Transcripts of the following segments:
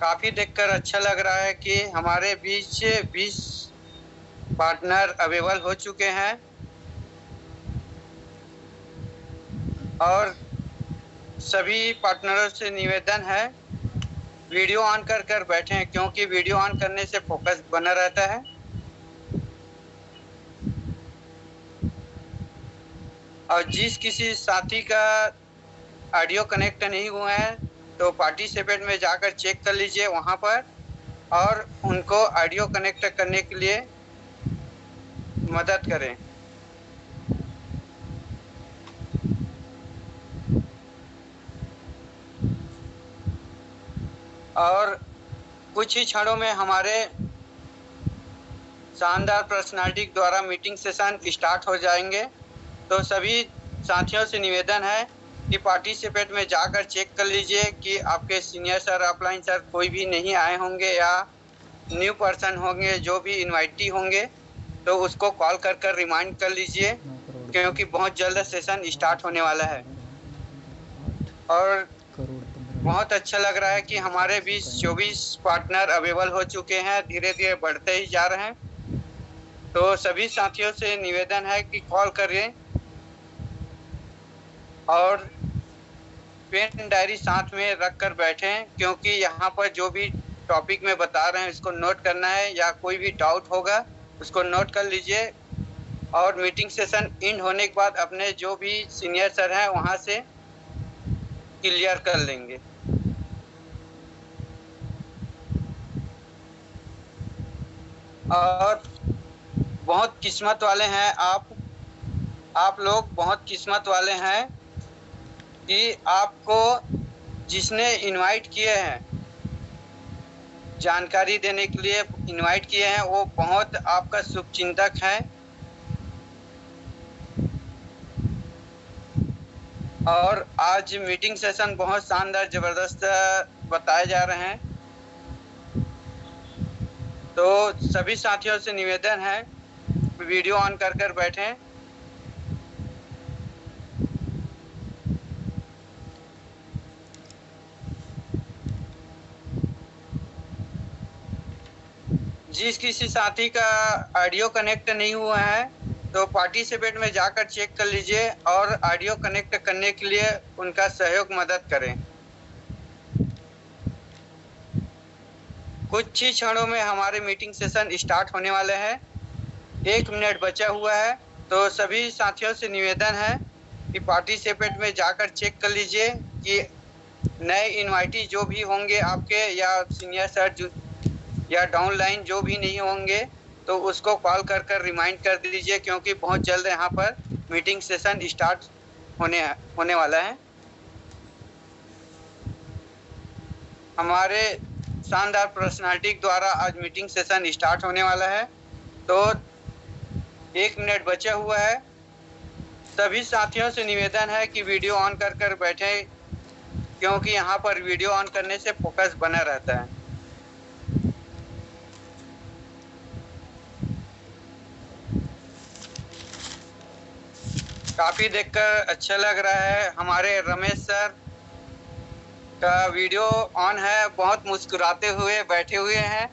काफी देखकर अच्छा लग रहा है कि हमारे बीच 20 पार्टनर अवेलेबल हो चुके हैं और सभी पार्टनरों से निवेदन है वीडियो ऑन कर बैठें क्योंकि वीडियो ऑन करने से फोकस बना रहता है। और जिस किसी साथी का ऑडियो कनेक्ट नहीं हुआ है तो पार्टिसिपेट में जाकर चेक कर लीजिए वहां पर और उनको ऑडियो कनेक्ट करने के लिए मदद करें। और कुछ ही क्षणों में हमारे शानदार पर्सनालिटी द्वारा मीटिंग सेशन स्टार्ट हो जाएंगे। तो सभी साथियों से निवेदन है कि पार्टिसिपेट में जाकर चेक कर लीजिए कि आपके सीनियर सर अपलाइन सर कोई भी नहीं आए होंगे या न्यू पर्सन होंगे जो भी इनवाइटी होंगे तो उसको कॉल कर रिमाइंड कर लीजिए क्योंकि बहुत जल्द सेशन स्टार्ट होने वाला है। और बहुत अच्छा लग रहा है कि हमारे बीच 24 पार्टनर अवेलेबल हो चुके हैं, धीरे धीरे बढ़ते ही जा रहे हैं। तो सभी साथियों से निवेदन है कि कॉल करें और पेन डायरी साथ में रख कर बैठें क्योंकि यहाँ पर जो भी टॉपिक में बता रहे हैं इसको नोट करना है या कोई भी डाउट होगा उसको नोट कर लीजिए और मीटिंग सेशन एंड होने के बाद अपने जो भी सीनियर सर हैं वहां से क्लियर कर लेंगे। और बहुत किस्मत वाले हैं आप लोग बहुत किस्मत वाले हैं कि आपको जिसने इनवाइट किए हैं जानकारी देने के लिए इनवाइट किए हैं वो बहुत आपका शुभचिंतक है और आज मीटिंग सेशन बहुत शानदार जबरदस्त बताए जा रहे हैं। तो सभी साथियों से निवेदन है वीडियो ऑन कर बैठें। जिस किसी साथी का ऑडियो कनेक्ट नहीं हुआ है तो पार्टिसिपेट में जाकर चेक कर लीजिए और ऑडियो कनेक्ट करने के लिए उनका सहयोग मदद करें। कुछ ही क्षणों में हमारे मीटिंग सेशन स्टार्ट होने वाले हैं। 1 मिनट बचा हुआ है तो सभी साथियों से निवेदन है कि पार्टिसिपेट में जाकर चेक कर लीजिए कि नए इनवाइटी जो भी होंगे आपके या सीनियर सर या डाउनलाइन जो भी नहीं होंगे तो उसको कॉल कर रिमाइंड कर दीजिए क्योंकि बहुत जल्द यहाँ पर मीटिंग सेशन स्टार्ट होने वाला है। हमारे शानदार पर्सनालिटी द्वारा आज मीटिंग सेशन स्टार्ट होने वाला है। तो 1 मिनट बचा हुआ है। सभी साथियों से निवेदन है कि वीडियो ऑन कर बैठे क्योंकि यहाँ पर वीडियो ऑन करने से फोकस बना रहता है। काफी देखकर अच्छा लग रहा है हमारे रमेश सर का वीडियो ऑन है, बहुत मुस्कुराते हुए बैठे हुए हैं।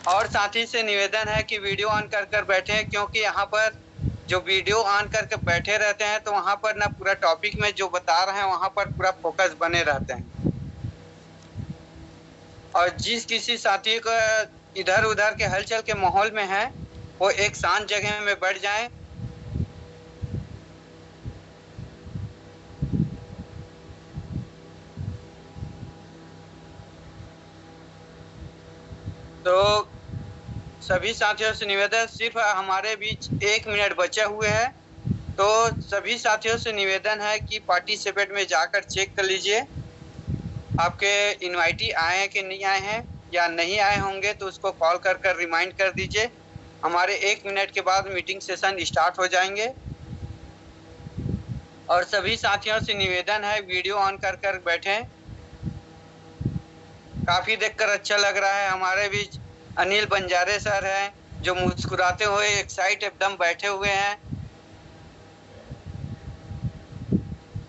और साथी से निवेदन है कि वीडियो ऑन कर बैठे क्योंकि यहाँ पर जो वीडियो ऑन करके बैठे रहते हैं तो वहाँ पर ना पूरा टॉपिक में जो बता रहे हैं वहाँ पर पूरा फोकस बने रहते हैं। और जिस किसी साथी को इधर उधर के हलचल के माहौल में है वो एक शांत जगह में बैठ जाएं। तो सभी साथियों से निवेदन सिर्फ हमारे बीच 1 मिनट बचे हुए हैं तो सभी साथियों से निवेदन है कि पार्टिसिपेट में जाकर चेक कर लीजिए आपके इनवाइटी आए हैं कि नहीं आए हैं या नहीं आए होंगे तो उसको कॉल कर रिमाइंड कर दीजिए। हमारे 1 मिनट के बाद मीटिंग सेशन स्टार्ट हो जाएंगे। और सभी साथियों से निवेदन है वीडियो ऑन कर बैठें। काफी देखकर अच्छा लग रहा है हमारे बीच अनिल बंजारे सर हैं जो मुस्कुराते हुए एक साइड एकदम बैठे हुए हैं।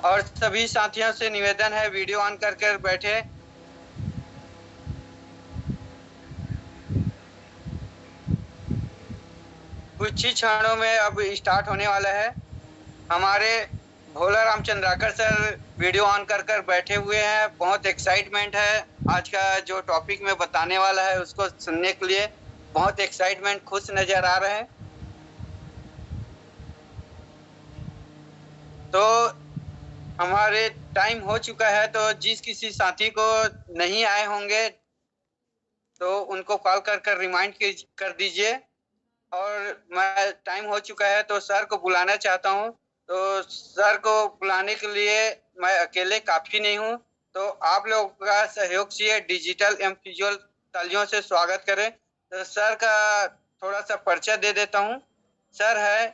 और सभी साथियों से निवेदन है वीडियो ऑन कर बैठे कुछ ही क्षणों में अब स्टार्ट होने वाला है। हमारे भोला रामचंद्राकर सर वीडियो ऑन कर कर बैठे हुए हैं। बहुत एक्साइटमेंट है। आज का जो टॉपिक में बताने वाला है उसको सुनने के लिए बहुत एक्साइटमेंट, खुश नजर आ रहे हैं। तो हमारे टाइम हो चुका है, तो जिस किसी साथी को नहीं आए होंगे तो उनको कॉल कर कर रिमाइंड कर दीजिए। और मैं टाइम हो चुका है तो सर को बुलाना चाहता हूँ। तो सर को बुलाने के लिए मैं अकेले काफी नहीं हूँ, तो आप लोगों का सहयोग चाहिए। डिजिटल एवं विजुअल तालियों से स्वागत करें। तो सर का थोड़ा सा परिचय दे देता हूँ। सर है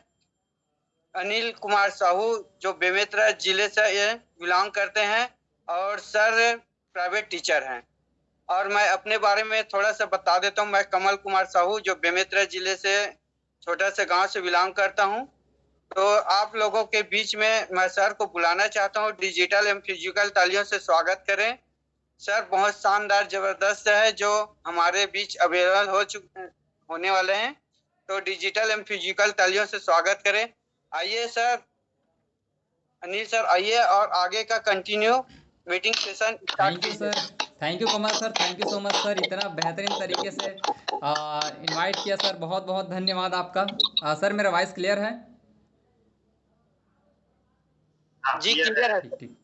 अनिल कुमार साहू, जो बेमेतरा जिले से बिलोंग करते हैं और सर प्राइवेट टीचर हैं। और मैं अपने बारे में थोड़ा सा बता देता हूँ। मैं कमल कुमार साहू, जो बेमेतरा जिले से छोटा से गांव से बिलोंग करता हूँ। तो आप लोगों के बीच में मैं सर को बुलाना चाहता हूँ। डिजिटल एवं फिजिकल तालियों से स्वागत करें। सर बहुत शानदार जबरदस्त है जो हमारे बीच अवेलेबल होने वाले हैं। तो डिजिटल एवं फिजिकल तालियों से स्वागत करें। आइए सर, अनिल सर आइए और आगे का continue meeting session start thank you कीजिए। Sir, thank you Kamal sir, thank you so much sir, इतना बेहतरीन तरीके से इनवाइट किया सर, बहुत बहुत धन्यवाद आपका। सर मेरा वॉइस क्लियर है? जी क्लियर है। ठीक ठीक,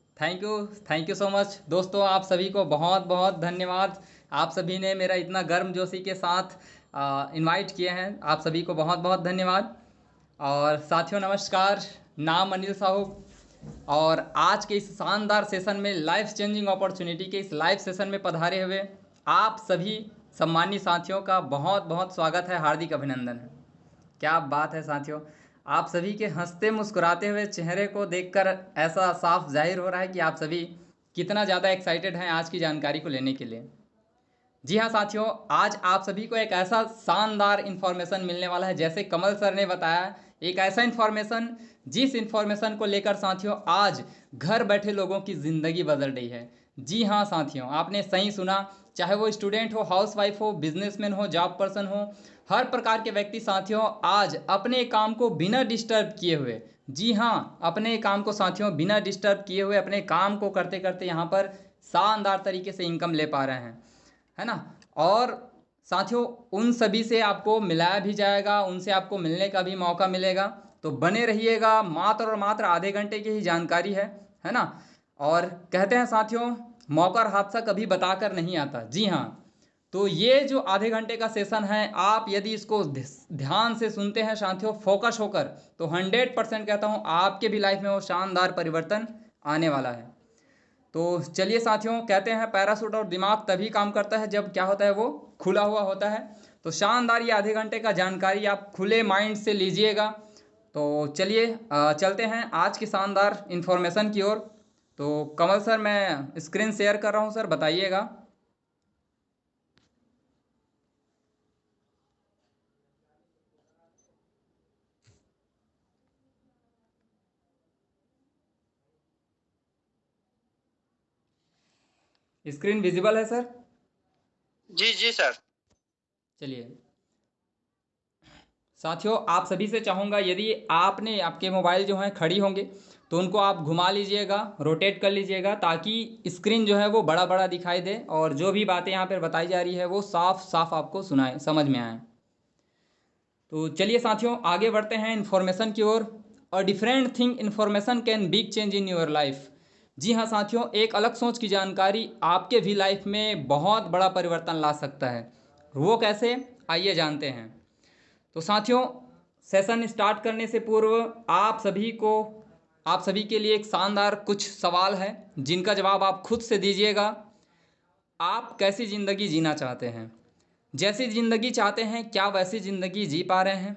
थैंक यू सो मच दोस्तों, आप सभी को बहुत बहुत धन्यवाद। आप सभी ने मेरा इतना गर्मजोशी के साथ इनवाइट किए हैं, आप सभी को बहुत बहुत धन्यवाद। और साथियों नमस्कार, नाम अनिल साहू। और आज के इस शानदार सेशन में, लाइफ चेंजिंग अपॉर्चुनिटी के इस लाइव सेशन में पधारे हुए आप सभी सम्मानित साथियों का बहुत बहुत स्वागत है, हार्दिक अभिनंदन है। क्या बात है साथियों, आप सभी के हंसते मुस्कुराते हुए चेहरे को देखकर ऐसा साफ जाहिर हो रहा है कि आप सभी कितना ज़्यादा एक्साइटेड हैं आज की जानकारी को लेने के लिए। जी हाँ साथियों, आज आप सभी को एक ऐसा शानदार इन्फॉर्मेशन मिलने वाला है, जैसे कमल सर ने बताया, एक ऐसा इन्फॉर्मेशन जिस इन्फॉर्मेशन को लेकर साथियों आज घर बैठे लोगों की ज़िंदगी बदल रही है। जी हाँ साथियों, आपने सही सुना, चाहे वो स्टूडेंट हो, हाउसवाइफ हो, बिजनेसमैन हो, जॉब पर्सन हो, हर प्रकार के व्यक्ति साथियों आज अपने काम को बिना डिस्टर्ब किए हुए, जी हाँ अपने काम को साथियों बिना डिस्टर्ब किए हुए अपने काम को करते करते यहाँ पर शानदार तरीके से इनकम ले पा रहे हैं, है ना। और साथियों उन सभी से आपको मिलाया भी जाएगा, उनसे आपको मिलने का भी मौका मिलेगा। तो बने रहिएगा, मात्र और मात्र आधे घंटे की ही जानकारी है ना। और कहते हैं साथियों, मौका और हादसा कभी बताकर नहीं आता। जी हाँ, तो ये जो आधे घंटे का सेशन है, आप यदि इसको ध्यान से सुनते हैं साथियों, फोकस होकर, तो 100% कहता हूँ आपके भी लाइफ में वो शानदार परिवर्तन आने वाला है। तो चलिए साथियों, कहते हैं पैराशूट और दिमाग तभी काम करता है जब क्या होता है, वो खुला हुआ होता है। तो शानदार ये आधे घंटे का जानकारी आप खुले माइंड से लीजिएगा। तो चलिए चलते हैं आज की शानदार इन्फॉर्मेशन की ओर। तो कमल सर मैं स्क्रीन शेयर कर रहा हूँ सर, बताइएगा। स्क्रीन विजिबल है सर? जी जी सर। चलिए साथियों, आप सभी से चाहूँगा, यदि आपने आपके मोबाइल जो हैं खड़ी होंगे तो उनको आप घुमा लीजिएगा, रोटेट कर लीजिएगा, ताकि स्क्रीन जो है वो बड़ा बड़ा दिखाई दे और जो भी बातें यहाँ पर बताई जा रही है वो साफ साफ आपको सुनाए, समझ में आए। तो चलिए साथियों आगे बढ़ते हैं इन्फॉर्मेशन की ओर। A different thing information can big change in your life. जी हाँ साथियों, एक अलग सोच की जानकारी आपके भी लाइफ में बहुत बड़ा परिवर्तन ला सकता है। वो कैसे, आइए जानते हैं। तो साथियों, सेशन स्टार्ट करने से पूर्व आप सभी के लिए एक शानदार कुछ सवाल है, जिनका जवाब आप खुद से दीजिएगा। आप कैसी ज़िंदगी जीना चाहते हैं? जैसी ज़िंदगी चाहते हैं, क्या वैसी ज़िंदगी जी पा रहे हैं?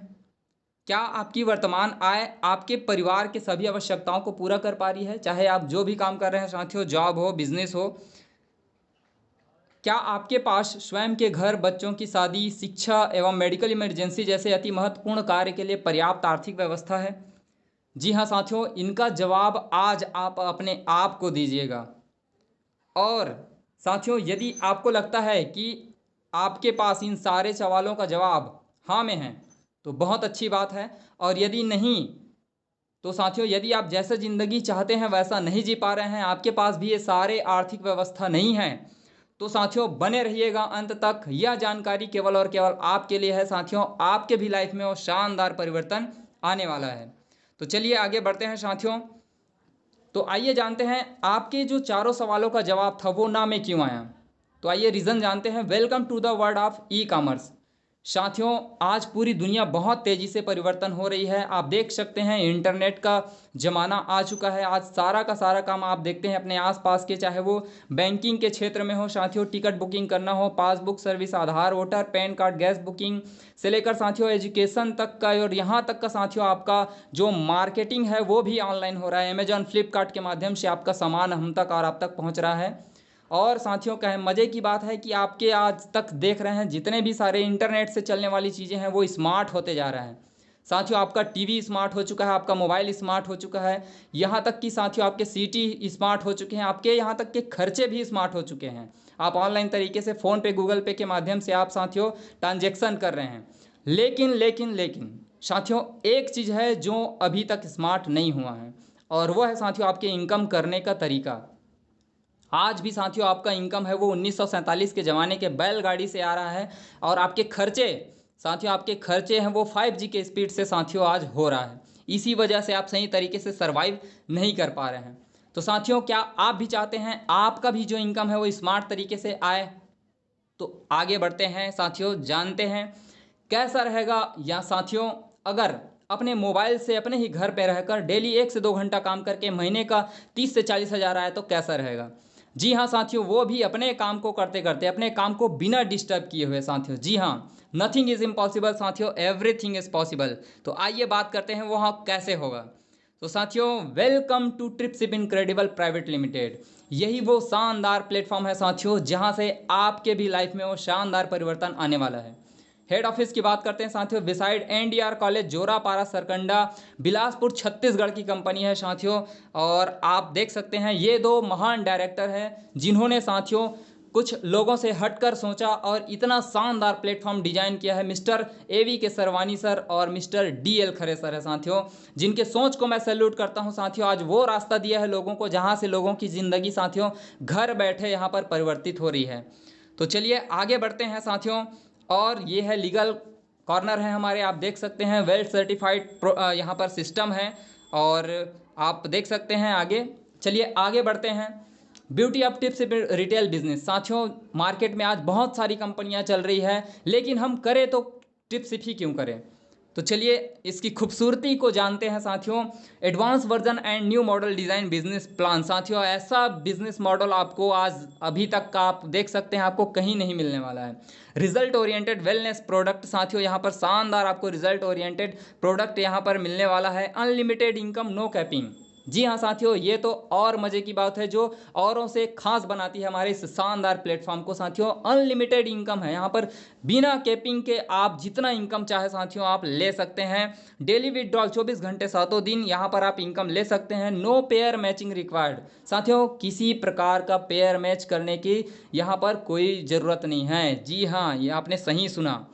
क्या आपकी वर्तमान आय आपके परिवार के सभी आवश्यकताओं को पूरा कर पा रही है? चाहे आप जो भी काम कर रहे हैं साथियों, जॉब हो, बिजनेस हो, क्या आपके पास स्वयं के घर, बच्चों की शादी, शिक्षा एवं मेडिकल इमरजेंसी जैसे अति महत्वपूर्ण कार्य के लिए पर्याप्त आर्थिक व्यवस्था है? जी हाँ साथियों, इनका जवाब आज आप अपने आप को दीजिएगा। और साथियों, यदि आपको लगता है कि आपके पास इन सारे सवालों का जवाब हाँ में है, तो बहुत अच्छी बात है। और यदि नहीं तो साथियों, यदि आप जैसा ज़िंदगी चाहते हैं वैसा नहीं जी पा रहे हैं, आपके पास भी ये सारे आर्थिक व्यवस्था नहीं है, तो साथियों बने रहिएगा अंत तक। यह जानकारी केवल और केवल आपके लिए है साथियों, आपके भी लाइफ में वो शानदार परिवर्तन आने वाला है। तो चलिए आगे बढ़ते हैं साथियों। तो आइए जानते हैं आपके जो चारों सवालों का जवाब था वो ना में क्यों आया। तो आइए रीज़न जानते हैं। Welcome to the world of e commerce. साथियों, आज पूरी दुनिया बहुत तेज़ी से परिवर्तन हो रही है। आप देख सकते हैं इंटरनेट का ज़माना आ चुका है। आज सारा का सारा काम आप देखते हैं अपने आसपास के, चाहे वो बैंकिंग के क्षेत्र में हो साथियों, टिकट बुकिंग करना हो, passbook service, Aadhaar, voter, PAN card, gas booking से लेकर साथियों एजुकेशन तक का, और यहाँ तक का साथियों आपका जो मार्केटिंग है वो भी ऑनलाइन हो रहा है। अमेजॉन, फ्लिपकार्ट के माध्यम से आपका सामान हम तक और आप तक पहुँच रहा है। और साथियों कहें मज़े की बात है कि आपके आज तक देख रहे हैं जितने भी सारे इंटरनेट से चलने वाली चीज़ें हैं वो स्मार्ट होते जा रहा है। साथियों आपका टीवी स्मार्ट हो चुका है, आपका मोबाइल स्मार्ट हो चुका है, यहाँ तक कि साथियों आपके सिटी स्मार्ट हो चुके हैं, आपके यहाँ तक के खर्चे भी स्मार्ट हो चुके हैं। आप ऑनलाइन तरीके से फ़ोन पे, गूगल पे के माध्यम से आप साथियों ट्रांजेक्शन कर रहे हैं। लेकिन लेकिन लेकिन साथियों एक चीज़ है जो अभी तक स्मार्ट नहीं हुआ है, और वो है साथियों आपके इनकम करने का तरीका। आज भी साथियों आपका इनकम है वो 1947 के ज़माने के बैलगाड़ी से आ रहा है, और आपके खर्चे साथियों, आपके खर्चे हैं वो 5G के स्पीड से साथियों आज हो रहा है। इसी वजह से आप सही तरीके से सरवाइव नहीं कर पा रहे हैं। तो साथियों क्या आप भी चाहते हैं आपका भी जो इनकम है वो स्मार्ट तरीके से आए? तो आगे बढ़ते हैं साथियों, जानते हैं कैसा रहेगा। या साथियों अगर अपने मोबाइल से अपने ही घर पे रहकर डेली 1 से 2 घंटा काम करके महीने का 30 से 40 हज़ार आए तो कैसा रहेगा? जी हाँ साथियों, वो भी अपने काम को करते करते, अपने काम को बिना डिस्टर्ब किए हुए साथियों। जी हाँ, नथिंग इज़ इम्पॉसिबल साथियों, एवरीथिंग इज़ पॉसिबल। तो आइए बात करते हैं वहाँ कैसे होगा। तो साथियों welcome to TripShip incredible private limited. यही वो शानदार प्लेटफॉर्म है साथियों जहां से आपके भी लाइफ में वो शानदार परिवर्तन आने वाला है। हेड ऑफिस की बात करते हैं साथियों, beside NDR college, Jorapara, Sarkanda, Bilaspur, Chhattisgarh की कंपनी है साथियों। और आप देख सकते हैं ये दो महान डायरेक्टर हैं जिन्होंने साथियों कुछ लोगों से हटकर सोचा और इतना शानदार प्लेटफॉर्म डिजाइन किया है। मिस्टर एवी के सरवानी सर और मिस्टर डीएल खरे सर है साथियों, जिनके सोच को मैं सैल्यूट करता हूं साथियों। आज वो रास्ता दिया है लोगों को जहां से लोगों की ज़िंदगी साथियों घर बैठे यहां पर परिवर्तित हो रही है। तो चलिए आगे बढ़ते हैं साथियों। और ये है लीगल कॉर्नर है हमारे, आप देख सकते हैं वेल सर्टिफाइड यहाँ पर सिस्टम है, और आप देख सकते हैं आगे। चलिए आगे बढ़ते हैं। Beauty of tips retail business साथियों, मार्केट में आज बहुत सारी कंपनियां चल रही है, लेकिन हम करें तो टिप्स ही क्यों करें? तो चलिए इसकी खूबसूरती को जानते हैं साथियों। Advance version and new model design business plan साथियों, ऐसा बिजनेस मॉडल आपको आज अभी तक का आप देख सकते हैं आपको कहीं नहीं मिलने वाला है। रिजल्ट ओरिएंटेड वेलनेस प्रोडक्ट साथियों, यहाँ पर शानदार आपको रिजल्ट ओरिएंटेड प्रोडक्ट यहाँ पर मिलने वाला है। Unlimited income, no capping. जी हाँ साथियों, ये तो और मज़े की बात है जो औरों से खास बनाती है हमारे इस शानदार प्लेटफॉर्म को साथियों। अनलिमिटेड इनकम है यहाँ पर, बिना कैपिंग के आप जितना इनकम चाहे साथियों आप ले सकते हैं। डेली विड्रॉल 24 घंटे 7 दिन यहाँ पर आप इनकम ले सकते हैं। नो पेयर मैचिंग रिक्वायर्ड साथियों, किसी प्रकार का पेयर मैच करने की यहाँ पर कोई ज़रूरत नहीं है। जी हाँ, ये आपने सही सुना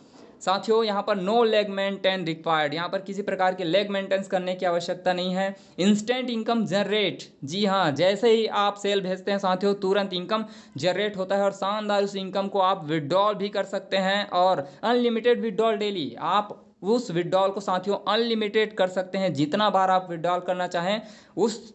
साथियों, यहाँ पर नो लेग मेंटेन रिक्वायर्ड, यहाँ पर किसी प्रकार के लेग मेंटेनेंस करने की आवश्यकता नहीं है। इंस्टेंट इनकम जनरेट, जी हाँ, जैसे ही आप सेल भेजते हैं साथियों तुरंत इनकम जनरेट होता है, और शानदार उस इनकम को आप विड्रॉल भी कर सकते हैं। और अनलिमिटेड विड्रॉल डेली, आप उस विड्रॉल को साथियों अनलिमिटेड कर सकते हैं, जितना बार आप विड्रॉल करना चाहें उस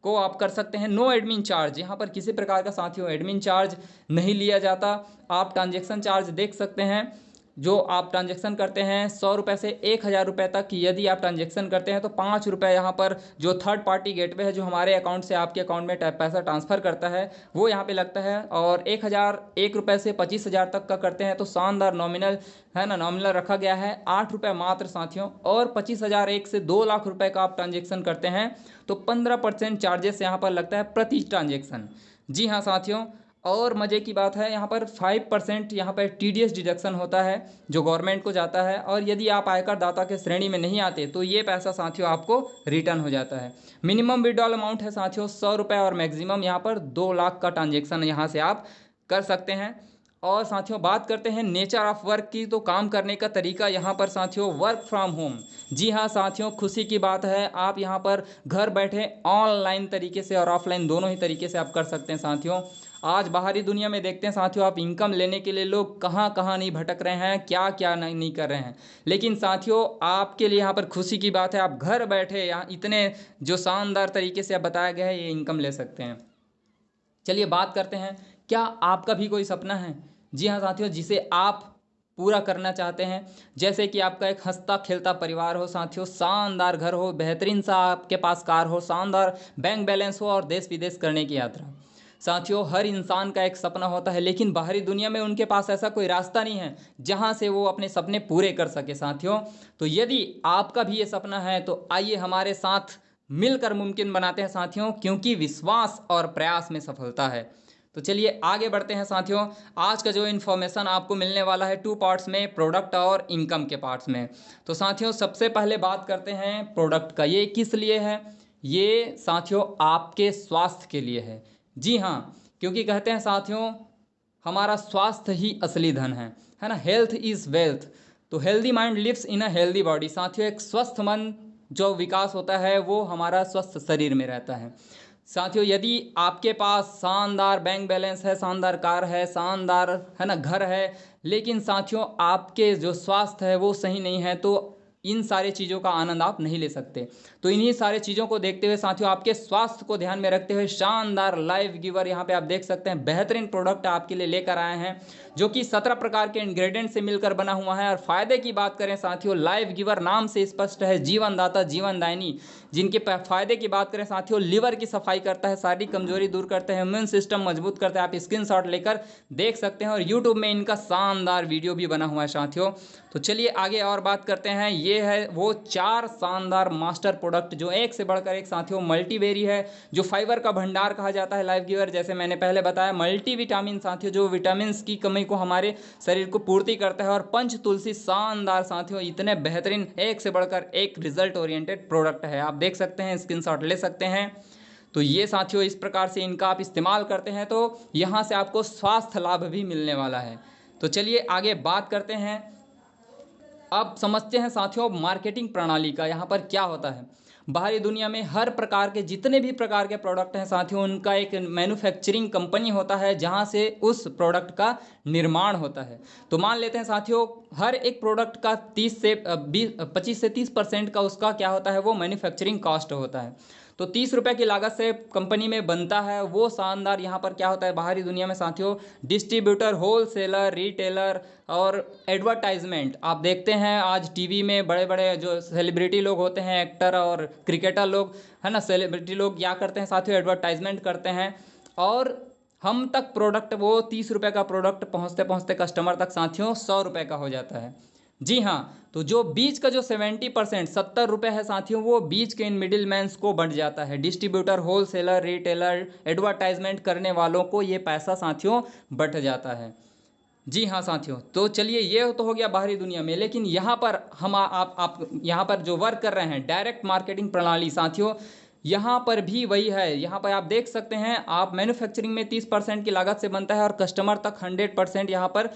को आप कर सकते हैं। नो एडमिन चार्ज, यहाँ पर किसी प्रकार का साथियों एडमिन चार्ज नहीं लिया जाता। आप ट्रांजैक्शन चार्ज देख सकते हैं, जो आप ट्रांजैक्शन करते हैं 100 रुपये से 1000 रुपये तक, यदि आप ट्रांजैक्शन करते हैं तो 5 रुपये यहाँ पर जो थर्ड पार्टी गेटवे है जो हमारे अकाउंट से आपके अकाउंट में पैसा ट्रांसफ़र करता है वो यहाँ पे लगता है। और 1 रुपये से 25,000 तक का करते हैं तो शानदार नॉमिनल है ना, नॉमिनल रखा गया है 8 रुपये मात्र साथियों। और 25,000 1 से 2 लाख रुपये का आप ट्रांजेक्शन करते हैं तो 15% चार्जेस यहाँ पर लगता है प्रति ट्रांजेक्शन। जी हाँ साथियों, और मज़े की बात है यहाँ पर 5% यहाँ पर टीडीएस डिडक्शन होता है जो गवर्नमेंट को जाता है। और यदि आप आयकर दाता के श्रेणी में नहीं आते तो ये पैसा साथियों आपको रिटर्न हो जाता है। मिनिमम विड्रॉल अमाउंट है साथियों 100 रुपये, और मैक्सिमम यहाँ पर 2 लाख का ट्रांजेक्शन यहाँ से आप कर सकते हैं। और साथियों बात करते हैं नेचर ऑफ वर्क की, तो काम करने का तरीका यहाँ पर साथियों वर्क फ्रॉम होम। जी हाँ साथियों, खुशी की बात है, आप यहाँ पर घर बैठे ऑनलाइन तरीके से और ऑफलाइन दोनों ही तरीके से आप कर सकते हैं साथियों। आज बाहरी दुनिया में देखते हैं साथियों, आप इनकम लेने के लिए लोग कहाँ कहाँ नहीं भटक रहे हैं, क्या क्या नहीं कर रहे हैं। लेकिन साथियों आपके लिए यहाँ पर खुशी की बात है, आप घर बैठे यहाँ इतने जो शानदार तरीके से आप बताया गया है ये इनकम ले सकते हैं। चलिए बात करते हैं, क्या आपका भी कोई सपना है? जी हाँ साथियों, जिसे आप पूरा करना चाहते हैं। जैसे कि आपका एक हंसता खेलता परिवार हो साथियों, शानदार घर हो, बेहतरीन सा आपके पास कार हो, शानदार बैंक बैलेंस हो और देश विदेश करने की यात्रा। साथियों हर इंसान का एक सपना होता है, लेकिन बाहरी दुनिया में उनके पास ऐसा कोई रास्ता नहीं है जहां से वो अपने सपने पूरे कर सके साथियों। तो यदि आपका भी ये सपना है तो आइए हमारे साथ मिलकर मुमकिन बनाते हैं साथियों, क्योंकि विश्वास और प्रयास में सफलता है। तो चलिए आगे बढ़ते हैं साथियों। आज का जो इन्फॉर्मेशन आपको मिलने वाला है 2 पार्ट्स में, प्रोडक्ट और इनकम के पार्ट्स में। तो साथियों सबसे पहले बात करते हैं प्रोडक्ट का। ये किस लिए है? ये साथियों आपके स्वास्थ्य के लिए है। जी हाँ, क्योंकि कहते हैं साथियों हमारा स्वास्थ्य ही असली धन है ना। Health is wealth. तो healthy mind lives in a healthy body. साथियों एक स्वस्थ मन जो विकास होता है वो हमारा स्वस्थ शरीर में रहता है। साथियों यदि आपके पास शानदार बैंक बैलेंस है, शानदार कार है, शानदार है ना घर है, लेकिन साथियों आपके जो स्वास्थ्य है वो सही नहीं है, तो इन सारी चीज़ों का आनंद आप नहीं ले सकते। तो इन्हीं सारे चीज़ों को देखते हुए साथियों, आपके स्वास्थ्य को ध्यान में रखते हुए शानदार लाइफ गिवर यहाँ पे आप देख सकते हैं बेहतरीन प्रोडक्ट आपके लिए लेकर आए हैं, जो कि 17 प्रकार के इंग्रेडिएंट से मिलकर बना हुआ है। और फायदे की बात करें साथियों, लाइफ गिवर नाम से स्पष्ट है, जीवनदाता जीवनदायिनी। जिनके फायदे की बात करें साथियों, लिवर की सफाई करता है, शारीरिक कमजोरी दूर करता है, इम्यून सिस्टम मजबूत करता है। आप स्क्रीनशॉट लेकर देख सकते हैं और यूट्यूब में इनका शानदार वीडियो भी बना हुआ है साथियों। तो चलिए आगे और बात करते हैं। ये है वो 4 शानदार मास्टर प्रोडक्ट जो एक से बढ़कर एक साथियों मल्टीवेरी है, जो फाइबर का भंडार कहा जाता है लाइफ गिवर। जैसे मैंने पहले बताया मल्टीविटामिन साथियों, जो विटामिन की कमी को हमारे शरीर को पूर्ति करता है। और पंच तुलसी शानदार साथियों, इतने बेहतरीन एक से बढ़कर एक रिजल्ट ओरिएंटेड प्रोडक्ट है। आप देख सकते हैं, स्क्रीनशॉट ले सकते हैं। तो ये साथियों इस प्रकार से इनका आप इस्तेमाल करते हैं तो यहाँ से आपको स्वास्थ्य लाभ भी मिलने वाला है। तो चलिए आगे बात करते हैं। अब समझते हैं साथियों मार्केटिंग प्रणाली का यहाँ पर क्या होता है। बाहरी दुनिया में हर प्रकार के जितने भी प्रकार के प्रोडक्ट हैं साथियों, उनका एक मैन्युफैक्चरिंग कंपनी होता है जहाँ से उस प्रोडक्ट का निर्माण होता है। तो मान लेते हैं साथियों हर एक प्रोडक्ट का 25 से 30% का उसका क्या होता है, वो मैन्युफैक्चरिंग कॉस्ट होता है। तो 30 रुपये की लागत से कंपनी में बनता है वो शानदार। यहाँ पर क्या होता है बाहरी दुनिया में साथियों, डिस्ट्रीब्यूटर, होलसेलर, रिटेलर और एडवर्टाइजमेंट। आप देखते हैं आज टीवी में बड़े बड़े जो सेलिब्रिटी लोग होते हैं, एक्टर और क्रिकेटर लोग है ना, सेलिब्रिटी लोग क्या करते हैं साथियों, एडवर्टाइजमेंट करते हैं और हम तक प्रोडक्ट वो 30 रुपये का प्रोडक्ट पहुँचते पहुँचते कस्टमर तक साथियों 100 रुपये का हो जाता है। जी हाँ, तो जो बीच का जो 70% 70 रुपये है साथियों, वो बीच के इन मिडिल मैंस को बढ़ जाता है। डिस्ट्रीब्यूटर, होलसेलर, रिटेलर, एडवर्टाइजमेंट करने वालों को ये पैसा साथियों बढ़ जाता है। जी हाँ साथियों, तो चलिए ये तो हो गया बाहरी दुनिया में। लेकिन यहाँ पर हम आप यहाँ पर जो वर्क कर रहे हैं डायरेक्ट मार्केटिंग प्रणाली साथियों, यहाँ पर भी वही है। यहाँ पर आप देख सकते हैं, आप मैन्युफैक्चरिंग में 30% की लागत से बनता है और कस्टमर तक 100% यहाँ पर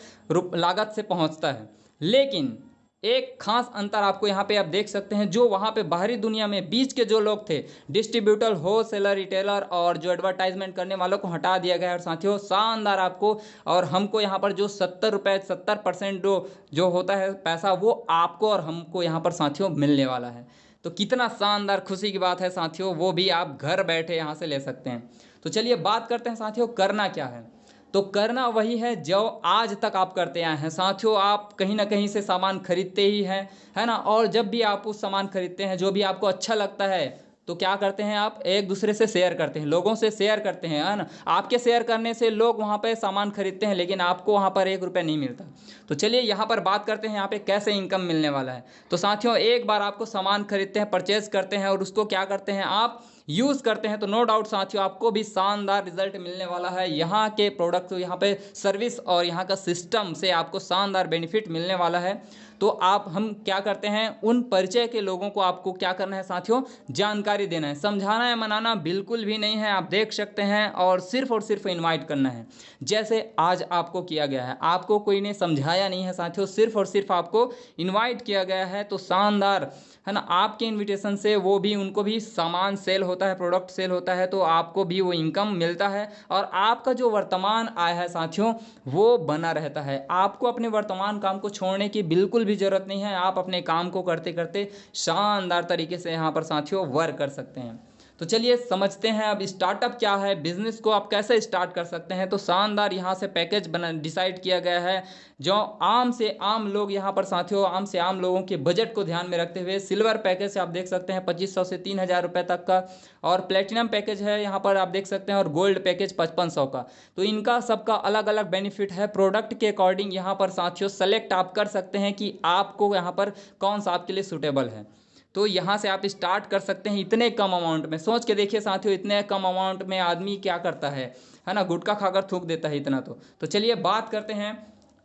लागत से पहुँचता है। लेकिन एक खास अंतर आपको यहाँ पे आप देख सकते हैं, जो वहाँ पे बाहरी दुनिया में बीच के जो लोग थे, डिस्ट्रीब्यूटर, होलसेलर, रिटेलर और जो एडवर्टाइजमेंट करने वालों को हटा दिया गया है। और साथियों शानदार आपको और हमको यहाँ पर जो 70 रुपये 70% जो होता है पैसा, वो आपको और हमको यहाँ पर साथियों मिलने वाला है। तो कितना शानदार खुशी की बात है साथियों, वो भी आप घर बैठे यहाँ से ले सकते हैं। तो चलिए बात करते हैं साथियों करना क्या है। तो करना वही है जो आज तक आप करते आए हैं साथियों। आप कहीं ना कहीं से सामान खरीदते ही हैं, है ना। और जब भी आप उस सामान खरीदते हैं जो भी आपको अच्छा लगता है, तो क्या करते हैं आप एक दूसरे से शेयर करते हैं, लोगों से शेयर करते हैं, है ना। आपके शेयर करने से लोग वहाँ पे सामान खरीदते हैं, लेकिन आपको वहाँ पर 1 रुपये नहीं मिलता। तो चलिए यहाँ पर बात करते हैं यहाँ पे कैसे इनकम मिलने वाला है। तो साथियों एक बार आपको सामान खरीदते हैं, परचेज करते हैं और उसको क्या करते हैं आप यूज़ करते हैं, तो नो डाउट साथियों आपको भी शानदार रिजल्ट मिलने वाला है। यहाँ के प्रोडक्ट, यहाँ पे सर्विस और यहाँ का सिस्टम से आपको शानदार बेनिफिट मिलने वाला है। तो आप हम क्या करते हैं, उन परिचय के लोगों को आपको क्या करना है साथियों, जानकारी देना है। समझाना या मनाना बिल्कुल भी नहीं है, आप देख सकते हैं, और सिर्फ इनवाइट करना है, जैसे आज आपको किया गया है। आपको कोई ने समझाया नहीं है साथियों, सिर्फ और सिर्फ आपको इनवाइट किया गया है, तो शानदार है ना। आपके इनविटेशन से वो भी, उनको भी सामान सेल होता है, प्रोडक्ट सेल होता है, तो आपको भी वो इनकम मिलता है, और आपका जो वर्तमान आय है साथियों वो बना रहता है। आपको अपने वर्तमान काम को छोड़ने की बिल्कुल भी जरूरत नहीं है, आप अपने काम को करते करते शानदार तरीके से यहाँ पर साथियों वर्क कर सकते हैं। तो चलिए समझते हैं अब स्टार्टअप क्या है, बिजनेस को आप कैसे स्टार्ट कर सकते हैं। तो शानदार यहाँ से पैकेज बना डिसाइड किया गया है, जो आम से आम लोग यहाँ पर साथियों, आम से आम लोगों के बजट को ध्यान में रखते हुए सिल्वर पैकेज से आप देख सकते हैं 2500 से 3000 रुपये तक का, और प्लेटिनम पैकेज है यहाँ पर आप देख सकते हैं, और गोल्ड पैकेज 5500 का। तो इनका सबका अलग अलग बेनिफिट है, प्रोडक्ट के अकॉर्डिंग यहाँ पर साथियों सेलेक्ट आप कर सकते हैं कि आपको यहाँ पर कौन सा आपके लिए सूटेबल है। तो यहाँ से आप स्टार्ट कर सकते हैं इतने कम अमाउंट में। सोच के देखिए साथियों, इतने कम अमाउंट में आदमी क्या करता है ना, गुटखा खाकर थूक देता है इतना। तो चलिए बात करते हैं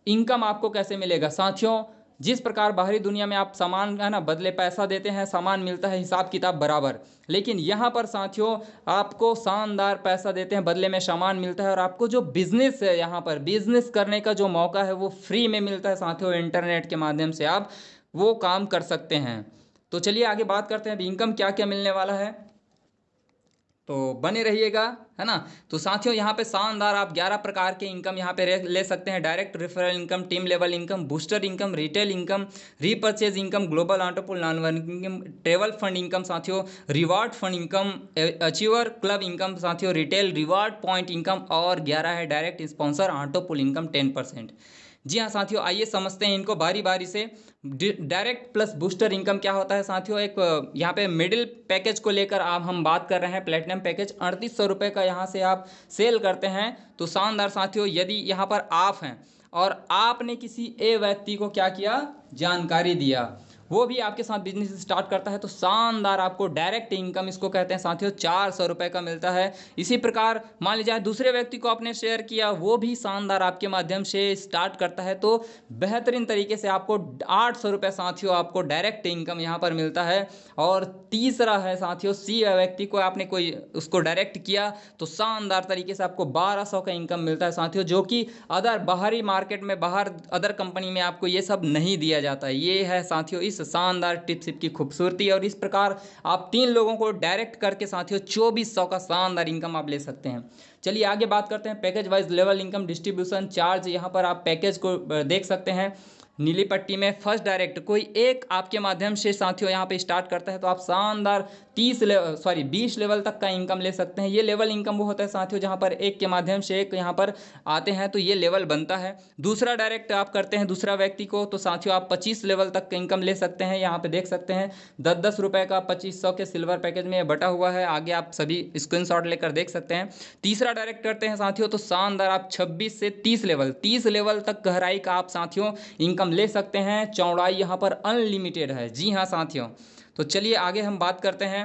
इनकम आपको कैसे मिलेगा साथियों। जिस प्रकार बाहरी दुनिया में आप सामान है ना बदले पैसा देते हैं, सामान मिलता है हिसाब किताब बराबर, लेकिन यहाँ पर साथियों आपको शानदार पैसा देते हैं, बदले में सामान मिलता है, और आपको जो बिजनेस है, यहाँ पर बिजनेस करने का जो मौका है वो फ्री में मिलता है साथियों। इंटरनेट के माध्यम से आप वो काम कर सकते हैं। तो चलिए आगे बात करते हैं अब इनकम क्या क्या मिलने वाला है, तो बने रहिएगा, है ना। तो साथियों यहाँ पे शानदार आप 11 प्रकार के इनकम यहाँ पे ले सकते हैं। Direct referral income, team level income, booster income, retail income, repurchase income, global entrepreneur non working income, travel fund income साथियों, reward fund income, achiever club income साथियों, रिटेल रिवार्ड पॉइंट इनकम, और 11 है direct sponsor auto pool income 10%। जी हाँ साथियों, आइए समझते हैं इनको बारी बारी से। डायरेक्ट प्लस बूस्टर इनकम क्या होता है साथियों, एक यहाँ पे मिडिल पैकेज को लेकर आप हम बात कर रहे हैं। प्लेटिनम पैकेज 3800 रुपये का यहाँ से आप सेल करते हैं। तो शानदार साथियों, यदि यहाँ पर आप हैं और आपने किसी ए व्यक्ति को क्या किया, जानकारी दिया, वो भी आपके साथ बिजनेस स्टार्ट करता है, तो शानदार आपको डायरेक्ट इनकम इसको कहते हैं साथियों 400 रुपये का मिलता है। इसी प्रकार मान लीजिए दूसरे व्यक्ति को आपने शेयर किया, वो भी शानदार आपके माध्यम से स्टार्ट करता है, तो बेहतरीन तरीके से आपको 800 रुपये साथियों आपको डायरेक्ट इनकम यहाँ पर मिलता है। और तीसरा है साथियों, सी व्यक्ति को आपने कोई उसको डायरेक्ट किया, तो शानदार तरीके से आपको 1200 का इनकम मिलता है साथियों, जो कि अदर बाहरी मार्केट में, बाहर अदर कंपनी में आपको ये सब नहीं दिया जाता है। ये है साथियों इस शानदार टिपसिप की खूबसूरती। और इस प्रकार आप 3 लोगों को डायरेक्ट करके साथियों 2400 का शानदार इनकम आप ले सकते हैं। चलिए आगे बात करते हैं package wise level income distribution charge. यहाँ पर आप पैकेज को देख सकते हैं नीली पट्टी में। फर्स्ट डायरेक्ट कोई एक आपके माध्यम से साथियों यहाँ पे स्टार्ट करता है, तो आप शानदार 20 लेवल तक का इनकम ले सकते हैं। ये लेवल इनकम वो होता है साथियों जहाँ पर एक के माध्यम से एक यहाँ पर आते हैं, तो ये लेवल बनता है। दूसरा डायरेक्ट आप करते हैं दूसरा व्यक्ति को, तो साथियों आप 25 लेवल तक का इनकम ले सकते हैं। यहाँ पे देख सकते हैं 10-10 रुपये का 2500 के सिल्वर पैकेज में बटा हुआ है। आगे आप सभी स्क्रीनशॉट लेकर देख सकते हैं। तीसरा डायरेक्ट करते हैं साथियों, तो शानदार आप 26 से 30 लेवल तक गहराई का आप साथियों इनकम ले सकते हैं। चौड़ाई यहाँ पर अनलिमिटेड है। जी हाँ साथियों, तो चलिए आगे हम बात करते हैं।